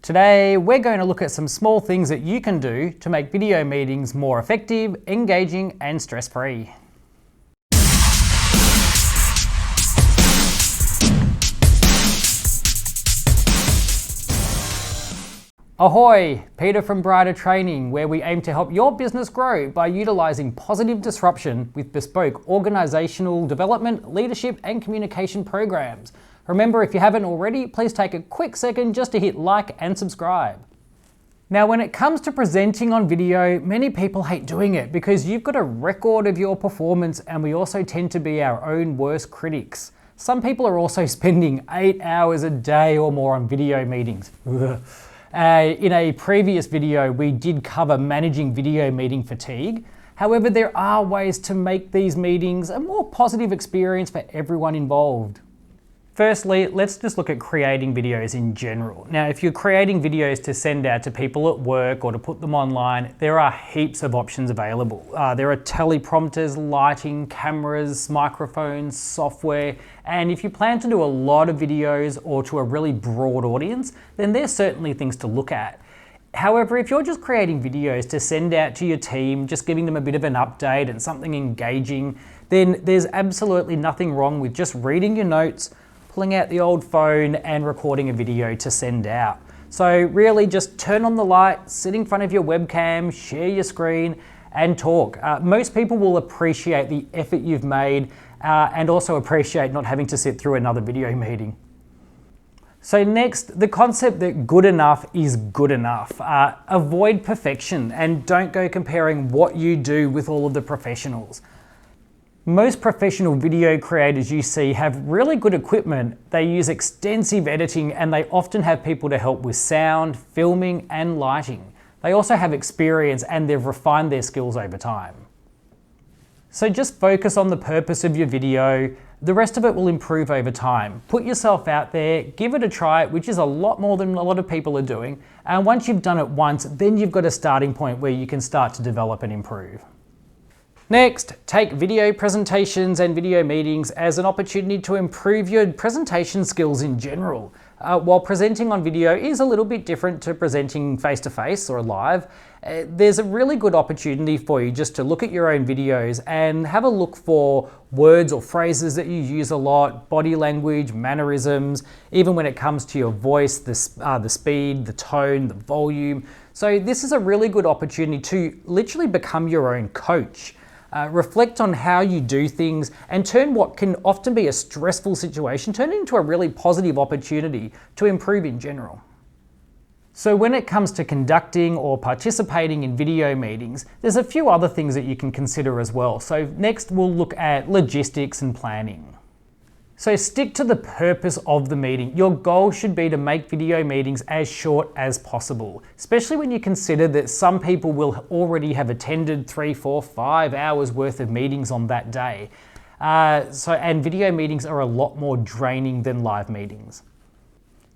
Today, we're going to look at some small things that you can do to make video meetings more effective, engaging, and stress-free. Ahoy! Peter from Brighter Training, where we aim to help your business grow by utilising positive disruption with bespoke organisational development, leadership and communication programs. Remember, if you haven't already, please take a quick second just to hit like and subscribe. Now, when it comes to presenting on video, many people hate doing it because you've got a record of your performance and we also tend to be our own worst critics. Some people are also spending 8 hours a day or more on video meetings. In a previous video, we did cover managing video meeting fatigue. However, there are ways to make these meetings a more positive experience for everyone involved. Firstly, let's just look at creating videos in general. Now, if you're creating videos to send out to people at work or to put them online, there are heaps of options available. There are teleprompters, lighting, cameras, microphones, software, and if you plan to do a lot of videos or to a really broad audience, then there's certainly things to look at. However, if you're just creating videos to send out to your team, just giving them a bit of an update and something engaging, then there's absolutely nothing wrong with just reading your notes, pulling out the old phone and recording a video to send out. So really just turn on the light, sit in front of your webcam, share your screen and talk. Most people will appreciate the effort you've made and also appreciate not having to sit through another video meeting. So next, the concept that good enough is good enough. Avoid perfection and don't go comparing what you do with all of the professionals. Most professional video creators you see have really good equipment. They use extensive editing and they often have people to help with sound, filming and lighting. They also have experience and they've refined their skills over time. So just focus on the purpose of your video. The rest of it will improve over time. Put yourself out there, give it a try, which is a lot more than a lot of people are doing. And once you've done it once, then you've got a starting point where you can start to develop and improve. Next, take video presentations and video meetings as an opportunity to improve your presentation skills in general. While presenting on video is a little bit different to presenting face-to-face or live, there's a really good opportunity for you just to look at your own videos and have a look for words or phrases that you use a lot, body language, mannerisms, even when it comes to your voice, the speed, the tone, the volume. So this is a really good opportunity to literally become your own coach. Reflect on how you do things and turn what can often be a stressful situation, turn it into a really positive opportunity to improve in general. So when it comes to conducting or participating in video meetings, there's a few other things that you can consider as well. So next we'll look at logistics and planning. So stick to the purpose of the meeting. Your goal should be to make video meetings as short as possible, especially when you consider that some people will already have attended 3, 4, 5 hours worth of meetings on that day. And video meetings are a lot more draining than live meetings.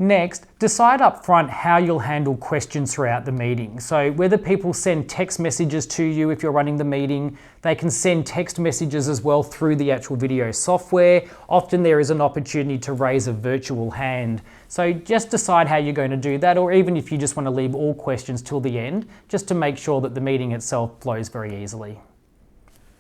Next, decide up front how you'll handle questions throughout the meeting. So whether people send text messages to you if you're running the meeting, they can send text messages as well through the actual video software. Often there is an opportunity to raise a virtual hand. So just decide how you're going to do that, or even if you just want to leave all questions till the end, just to make sure that the meeting itself flows very easily.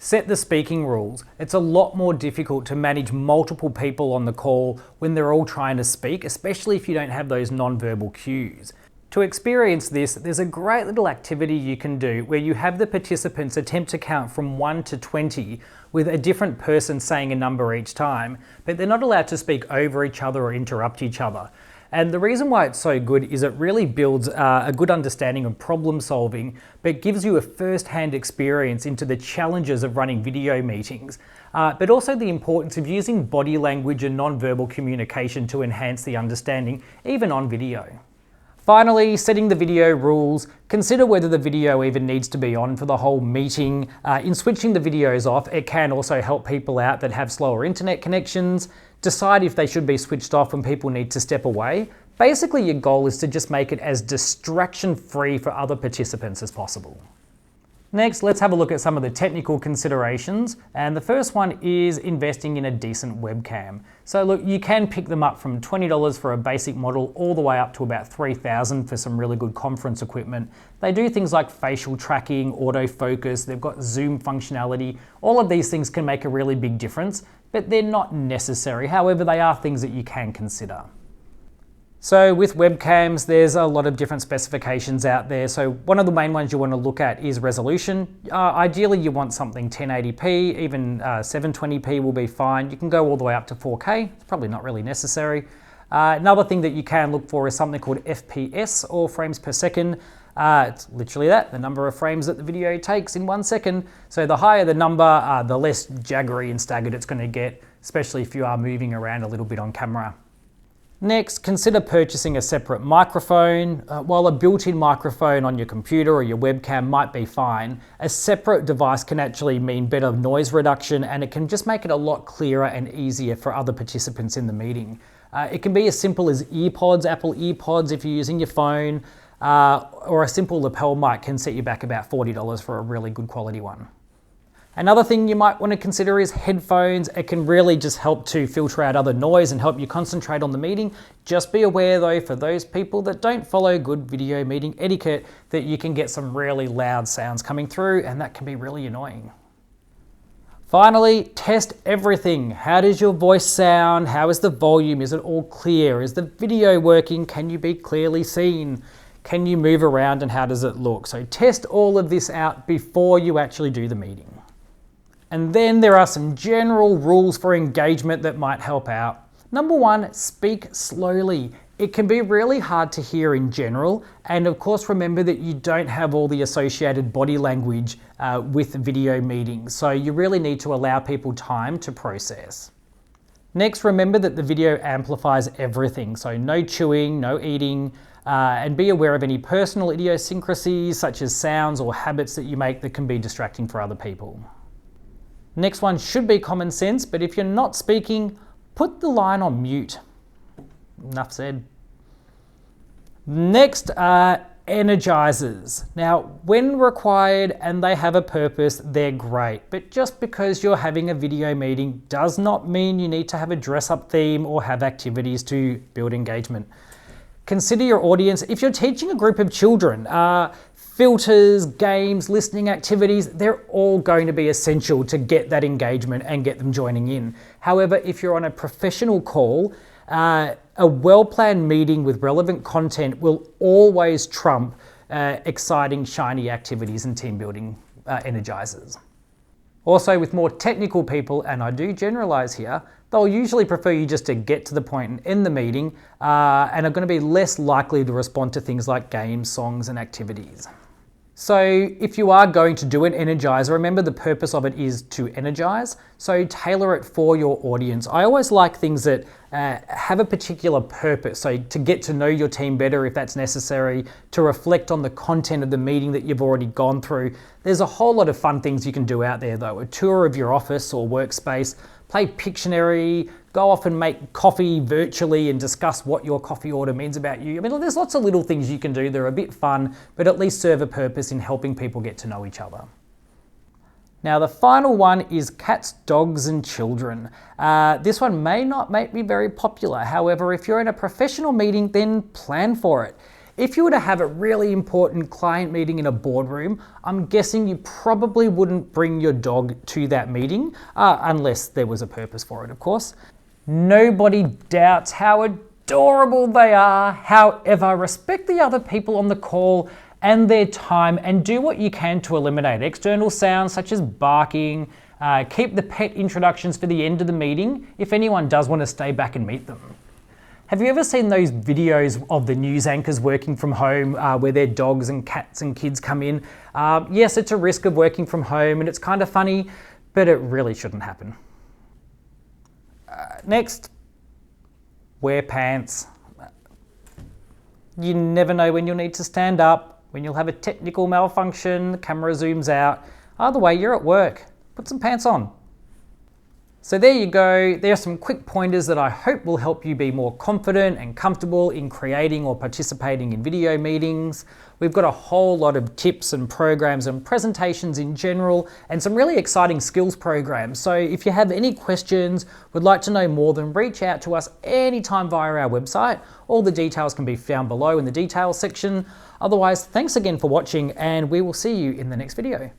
Set the speaking rules. It's a lot more difficult to manage multiple people on the call when they're all trying to speak, especially if you don't have those non-verbal cues. To experience this, there's a great little activity you can do where you have the participants attempt to count from 1 to 20 with a different person saying a number each time, but they're not allowed to speak over each other or interrupt each other. And the reason why it's so good is it really builds a good understanding of problem solving, but gives you a first-hand experience into the challenges of running video meetings, but also the importance of using body language and non-verbal communication to enhance the understanding, even on video. Finally, setting the video rules. Consider whether the video even needs to be on for the whole meeting. In switching the videos off, it can also help people out that have slower internet connections. Decide if they should be switched off when people need to step away. Basically, your goal is to just make it as distraction-free for other participants as possible. Next, let's have a look at some of the technical considerations. And the first one is investing in a decent webcam. So look, you can pick them up from $20 for a basic model all the way up to about $3,000 for some really good conference equipment. They do things like facial tracking, autofocus, they've got zoom functionality. All of these things can make a really big difference, but they're not necessary. However, they are things that you can consider. So with webcams, there's a lot of different specifications out there. So one of the main ones you want to look at is resolution. Ideally, you want something 1080p, even 720p will be fine. You can go all the way up to 4K. It's probably not really necessary. Another thing that you can look for is something called FPS, or frames per second. It's literally that, the number of frames that the video takes in 1 second. So the higher the number, the less jaggery and staggered it's going to get, especially if you are moving around a little bit on camera. Next, consider purchasing a separate microphone. While a built-in microphone on your computer or your webcam might be fine, a separate device can actually mean better noise reduction, and it can just make it a lot clearer and easier for other participants in the meeting. It can be as simple as earpods, Apple earpods if you're using your phone, or a simple lapel mic can set you back about $40 for a really good quality one. Another thing you might want to consider is headphones. It can really just help to filter out other noise and help you concentrate on the meeting. Just be aware though, for those people that don't follow good video meeting etiquette, that you can get some really loud sounds coming through, and that can be really annoying. Finally, test everything. How does your voice sound? How is the volume? Is it all clear? Is the video working? Can you be clearly seen? Can you move around, and how does it look? So test all of this out before you actually do the meeting. And then there are some general rules for engagement that might help out. Number one, speak slowly. It can be really hard to hear in general, and of course remember that you don't have all the associated body language with video meetings, so you really need to allow people time to process. Next, remember that the video amplifies everything, so no chewing, no eating, and be aware of any personal idiosyncrasies such as sounds or habits that you make that can be distracting for other people. Next one should be common sense, but if you're not speaking, put the line on mute. Enough said. Next are energizers. Now, when required and they have a purpose, they're great. But just because you're having a video meeting does not mean you need to have a dress-up theme or have activities to build engagement. Consider your audience. If you're teaching a group of children, filters, games, listening activities, they're all going to be essential to get that engagement and get them joining in. However, if you're on a professional call, a well-planned meeting with relevant content will always trump exciting, shiny activities and team building energizers. Also, with more technical people, and I do generalize here, they'll usually prefer you just to get to the point and end the meeting, and are going to be less likely to respond to things like games, songs, and activities. So if you are going to do an energizer, remember the purpose of it is to energize, so tailor it for your audience. I always like things that have a particular purpose, so to get to know your team better if that's necessary, to reflect on the content of the meeting that you've already gone through. There's a whole lot of fun things you can do out there though. A tour of your office or workspace, play Pictionary, go off and make coffee virtually and discuss what your coffee order means about you. I mean, there's lots of little things you can do. They're a bit fun, but at least serve a purpose in helping people get to know each other. Now, the final one is cats, dogs, and children. This one may not be very popular. However, if you're in a professional meeting, then plan for it. If you were to have a really important client meeting in a boardroom, I'm guessing you probably wouldn't bring your dog to that meeting, unless there was a purpose for it, of course. Nobody doubts how adorable they are. However, respect the other people on the call and their time, and do what you can to eliminate external sounds such as barking. Keep the pet introductions for the end of the meeting if anyone does want to stay back and meet them. Have you ever seen those videos of the news anchors working from home where their dogs and cats and kids come in? Yes, it's a risk of working from home and it's kind of funny, but it really shouldn't happen. Next, wear pants. You never know when you'll need to stand up, when you'll have a technical malfunction, the camera zooms out. Either way, you're at work. Put some pants on. So there you go. There are some quick pointers that I hope will help you be more confident and comfortable in creating or participating in video meetings. We've got a whole lot of tips and programs and presentations in general, and some really exciting skills programs. So if you have any questions, would like to know more, then reach out to us anytime via our website. All the details can be found below in the details section. Otherwise, thanks again for watching, and we will see you in the next video.